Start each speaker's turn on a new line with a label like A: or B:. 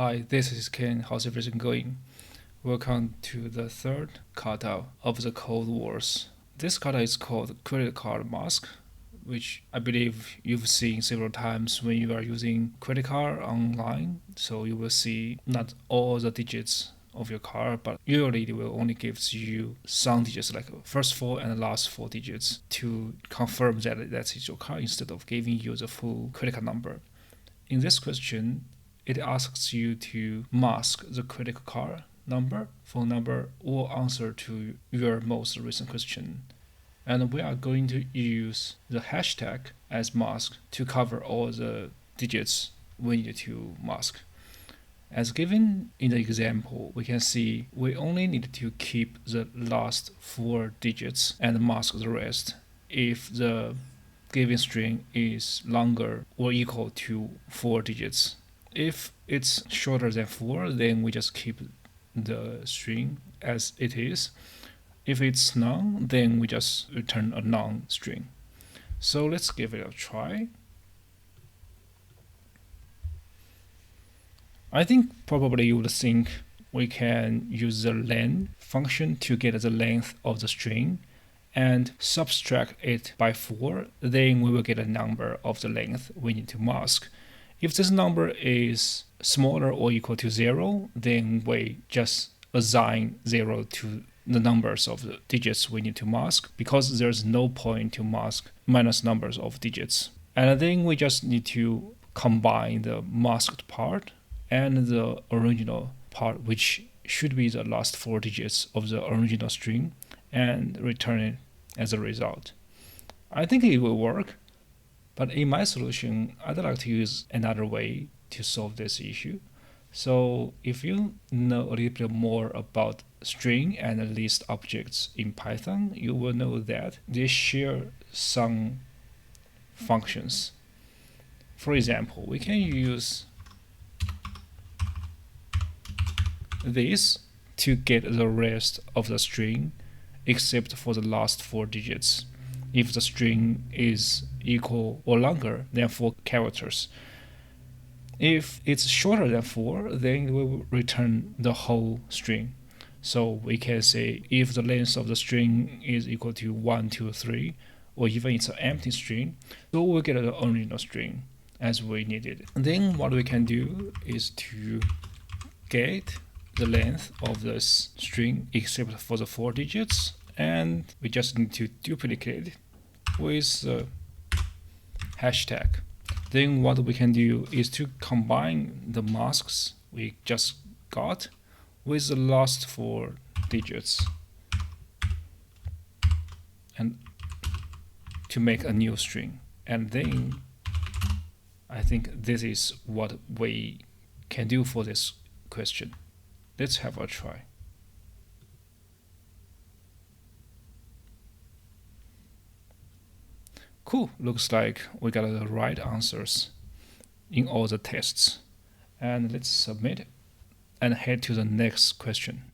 A: Hi, this is Ken. How's everything going? Welcome to the third kata of the Codewars. This kata is called credit card mask, which I believe you've seen several times when you are using credit card online. So you will see not all the digits of your card, but usually it will only give you some digits, like first four and the last four digits, to confirm that that is your card instead of giving you the full credit card number. In this question, it asks you to mask the credit card number, phone number, or answer to your most recent question. And we are going to use the hashtag as mask to cover all the digits we need to mask. As given in the example, we can see we only need to keep the last four digits and mask the rest if the given string is longer or equal to four digits. If it's shorter than 4, then we just keep the string as it is. If it's none, then we just return a non-string. So let's give it a try. I think probably you would think we can use the len function to get the length of the string and subtract it by 4, then we will get a number of the length we need to mask. If this number is smaller or equal to 0, then we just assign 0 to the numbers of the digits we need to mask, because there's no point to mask minus numbers of digits. And then we just need to combine the masked part and the original part, which should be the last four digits of the original string, and return it as a result. I think it will work. But in my solution, I'd like to use another way to solve this issue. So if you know a little bit more about string and list objects in Python, you will know that they share some functions. For example, we can use this to get the rest of the string except for the last four digits if the string is equal or longer than 4 characters. If it's shorter than 4, then we will return the whole string. So we can say if the length of the string is equal to 1, 2, 3, or even it's an empty string, so we'll get the original string as we needed. And then what we can do is to get the length of this string except for the 4 digits, and we just need to duplicate it with the hashtag. Then what we can do is to combine the masks we just got with the last 4 digits and to make a new string. And then I think this is what we can do for this question. Let's have a try. Cool, looks like we got the right answers in all the tests. And let's submit and head to the next question.